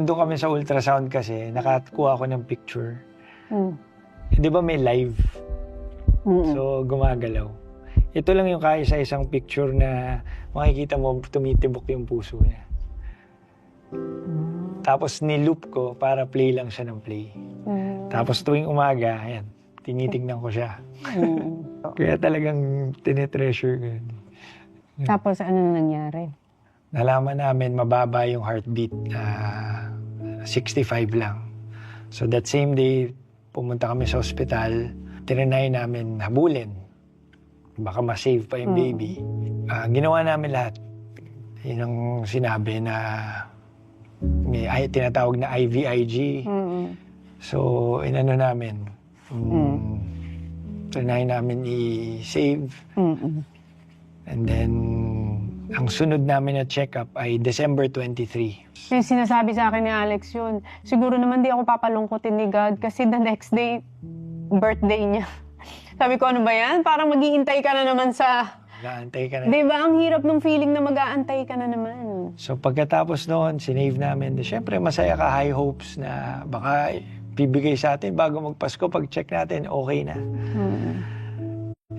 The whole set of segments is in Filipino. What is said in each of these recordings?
nandun kami sa ultrasound kasi, nakakuha ako ng picture. Di ba may live? So, gumagalaw. Ito lang yung kaisa-isang picture na makikita mo tumitibok yung puso niya. Tapos niloop ko para play lang siya ng play. Tapos tuwing umaga, ayan, tinitingnan ko siya. Kaya talagang tinetreasure ko yun. Tapos ano na nangyari? Nalaman namin mababa yung heartbeat, 65 lang. So that same day, pumunta kami sa ospital, tinanay namin habulin. Baka ma-save pa yung baby. Ginawa namin lahat. Yun ang sinabi na may tinatawag na IVIG. So, inano namin. Trinay namin i-save. And then, ang sunod namin na check-up ay December 23. Yung sinasabi sa akin ni Alex yun, siguro naman di ako papalungkotin ni God kasi the next day, birthday niya. Sabi ko, ano ba yan? Parang mag-iintay ka na naman sa... Mag-aantay ka na. Diba? Ang hirap ng feeling na mag-aantay ka na naman. So pagkatapos noon, sinave namin. Siyempre, masaya ka, high hopes na baka bibigay sa atin bago magpasko. Pag-check natin, okay na.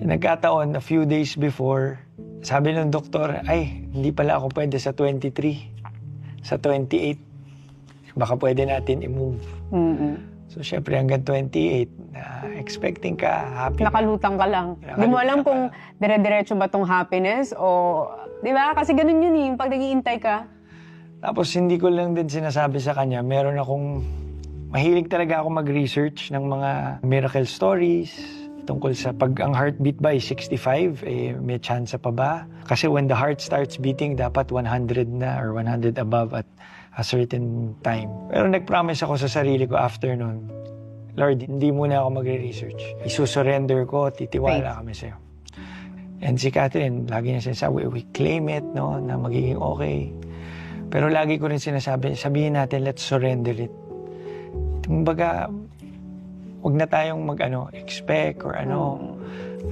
Nagkataon, a few days before, sabi ng doktor, ay, hindi pala ako pwede sa 23. Sa 28. Baka pwede natin i-move. So, syempre, hanggang 28, expecting ka, happy. Nakalutang ka lang. Di mo alam kung dire-diretso ba tong happiness o... Di ba? Kasi ganun yun eh, pag nag-iintay ka. Tapos, hindi ko lang din sinasabi sa kanya, meron akong... Mahilig talaga ako mag-research ng mga miracle stories tungkol sa pag ang heartbeat ba is 65, eh, may chance pa ba? Kasi when the heart starts beating, dapat 100 na or 100 above at a certain time. Pero nag-promise ako sa sarili ko after nun, Lord, hindi muna ako magre-research. Isusurrender ko, titiwala kami sa'yo. And si Catherine, lagi niya sinasabi, we claim it, no, na magiging okay. Pero lagi ko rin sinasabi, sabihin natin, let's surrender it. Kumbaga, huwag na tayong expect or ano.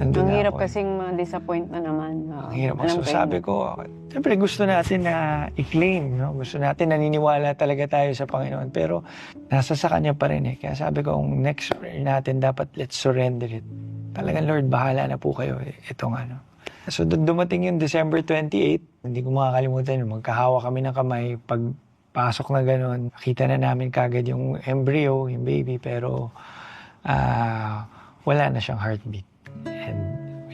Ang hirap kasing ma-disappoint na naman. Ang hirap. So sabi ko, siyempre gusto natin na i-claim. No? Gusto natin, naniniwala talaga tayo sa Panginoon. Pero nasa sa Kanya pa rin eh. Kaya sabi ko, ang next prayer natin, dapat let's surrender it. Talagang, Lord, bahala na po kayo. Itong ano. So dumating yung December 28. Hindi ko makakalimutan yun. Magkahawa kami ng kamay. Pagpasok na gano'n, nakita na namin kagad yung embryo, yung baby. Pero wala na siyang heartbeat. And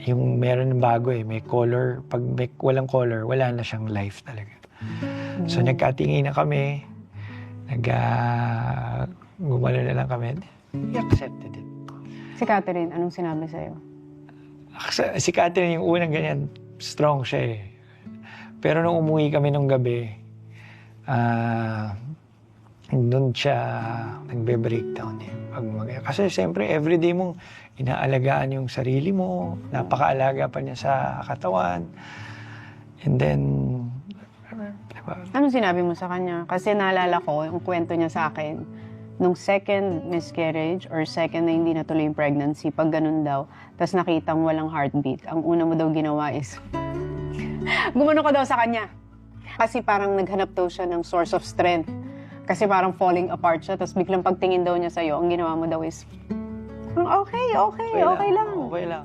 yung meron ng bago may color. Pag may walang color, wala na siyang life talaga. So nagkatingin na kami, gumalo na lang kami. We accepted it. Si Catherine, anong sinabi sa'yo? Si Catherine, yung unang ganyan, strong siya eh. Pero nung umuwi kami nung gabi, doon siya nagbe-breakdown eh. Kasi siyempre, everyday mong inaalagaan yung sarili mo, napakaalaga pa niya sa katawan. And then, diba? Anong sinabi mo sa kanya? Kasi naalala ko, yung kwento niya sa akin, nung second miscarriage or second na hindi natuloy yung pregnancy, pag ganun daw, tapos nakitang walang heartbeat, ang una mo daw ginawa is, gumano ka daw sa kanya. Kasi parang naghanap daw siya ng source of strength. Kasi parang falling apart siya, tapos biglang pagtingin daw niya sa'yo, ang ginawa mo daw is, okay lang. Okay lang.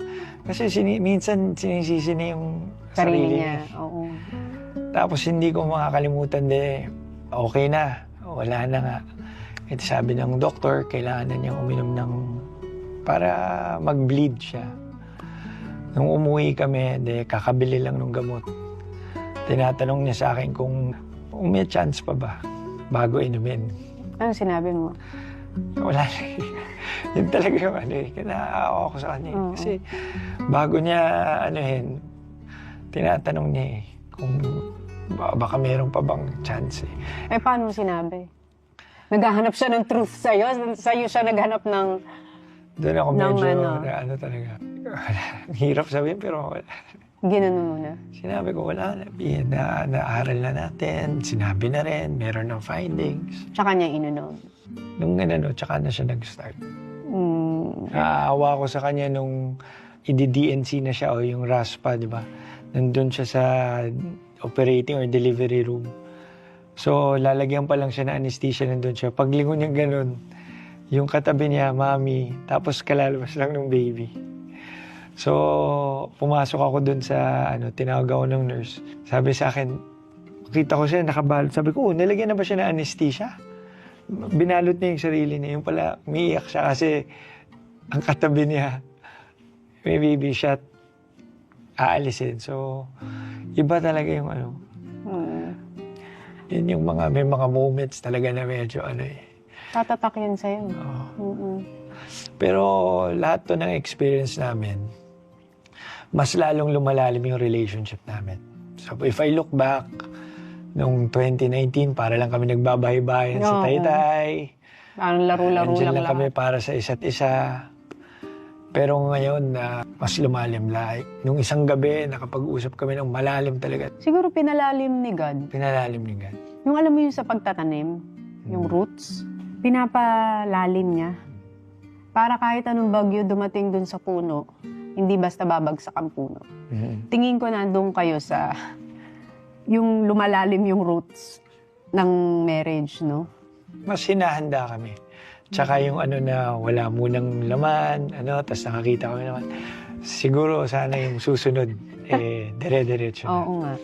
Kasi minsan sinisisi niya yung Sarili niya. Oo. Tapos hindi ko makakalimutan okay na, wala na nga. Ito sabi ng doktor, kailangan na niyang uminom ng para mag-bleed siya. Nung umuwi kami, kakabili lang ng gamot. Tinatanong niya sa akin kung may chance pa ba bago inumin. Anong sinabi mo? Wala na. Yun talaga yung kinaawa ko sa kanya. Kasi bago niya tinatanong niya kung baka meron pa bang chance eh. Paano mo sinabi? Naghahanap siya ng truth sa'yo? Sa'yo siya naghanap ng... Doon ako medyo talaga. Hirap sabihin pero wala. Ginano mo na? Sinabi ko wala na. Naaral na natin. Sinabi na rin. Meron ng findings. Tsaka niya inunom? Nung tsaka na siya nag-start. Naawa ko sa kanya nung i-DNC na siya o yung RASPA, di ba? Nandun siya sa operating or delivery room. So, lalagyan pa lang siya ng anesthesia, nandun siya. Paglingon niya ganun, yung katabi niya, mami, tapos kalalabas lang ng baby. So, pumasok ako dun sa, tinawag ako ng nurse. Sabi sa akin, makita ko siya, nakabalot. Sabi ko, nilagyan na ba siya ng anesthesia? Binalot niya yung sarili niya. Yung pala, umiiyak siya kasi ang katabi niya, may baby shot, aalisin. So, iba talaga yung yun yung may mga moments talaga na medyo Tatatak yun sa'yo. Pero lahat to ng experience namin, mas lalong lumalalim yung relationship namin. So if I look back, noong 2019, para lang kami nagbabahay-bahayan sa Taytay. Parang laro-laro Nandiyan lang lang kami para sa isa't isa. Pero ngayon, mas lumalim. Nung isang gabi, nakapag-usap kami ng malalim talaga. Siguro pinalalim ni God. Pinalalim ni God. Yung alam mo yung sa pagtatanim, yung roots, pinapalalim niya. Para kahit anong bagyo dumating dun sa puno, hindi basta babagsak ang puno. Tingin ko nandun kayo sa yung lumalalim yung roots ng marriage, no? Mas hinahanda kami. Tsaka yung na wala munang laman, tapos nakakita kami naman. Siguro sana yung susunod, dire-diretso na. Oo nga.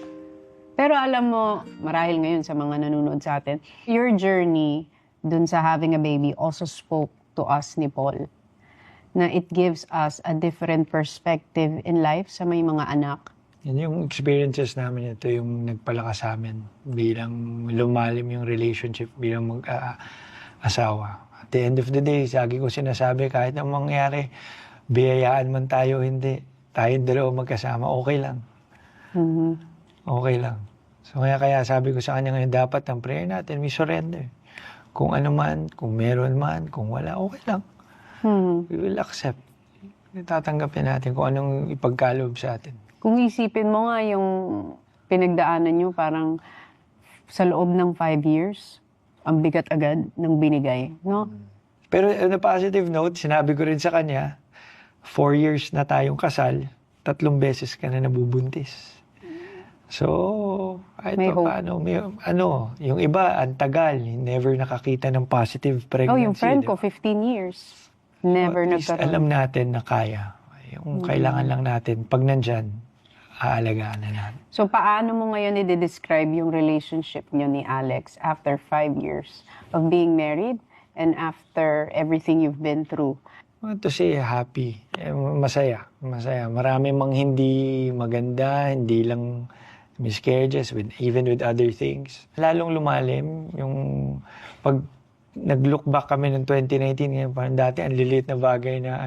Pero alam mo, marahil ngayon sa mga nanonood sa atin, your journey dun sa having a baby also spoke to us ni Paul na it gives us a different perspective in life sa may mga anak. Yan yung experiences namin, ito yung nagpalakas sa amin bilang lumalim yung relationship bilang mag-asawa. At the end of the day, lagi ko sinasabi, kahit ang mangyari, biyayaan man tayo, hindi. Tayong dalawa magkasama, okay lang. Okay lang. So kaya sabi ko sa kanya ngayon, dapat ang prayer natin, we surrender. Kung ano man, kung meron man, kung wala, okay lang. We will accept. Tatanggapin natin kung anong ipagkaloob sa atin. Kung isipin mo nga yung pinagdaanan nyo, parang sa loob ng 5 years, ang bigat agad ng binigay, no? Pero on a positive note, sinabi ko rin sa kanya, 4 years na tayong kasal, 3 beses ka na nabubuntis. So, kahit May pa paano, yung iba, ang tagal, never nakakita ng positive pregnancy. Yung friend ko, 15 years. Never at least nagkaroon. alam natin na kaya. Yung kailangan lang natin, pag nandyan, aalagaan na natin. So, paano mo ngayon i-describe yung relationship niyo ni Alex after 5 years of being married and after everything you've been through? I want to say happy. Masaya. Marami mang hindi maganda, hindi lang miscarriages, even with other things. Lalong lumalim yung pag nag-look back kami noong 2019, ngayon parang dati ang liliit na bagay na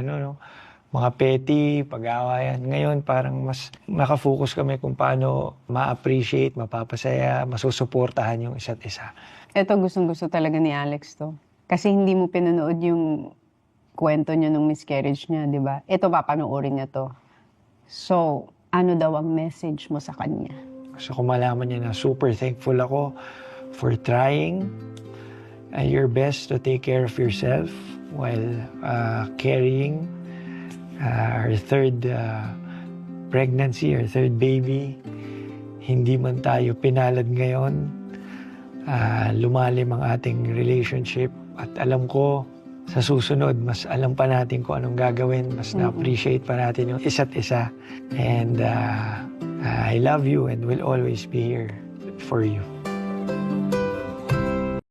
mga petty, pag-aawayan. Ngayon parang mas nakafocus kami kung paano ma-appreciate, mapapasaya, masusuportahan yung isa't isa. Ito gustong-gusto talaga ni Alex to. Kasi hindi mo pinanood yung kwento niya nung miscarriage niya, di ba? Ito papanoorin niya to. So, ano daw ang message mo sa kanya? So kung malaman niya na super thankful ako for trying your best to take care of yourself while carrying our third pregnancy, our third baby. Hindi man tayo pinalad ngayon, lumalim ang ating relationship at alam ko sa susunod, mas alam pa natin kung anong gagawin, mas na-appreciate pa natin yung isa't isa. And I love you and will always be here for you.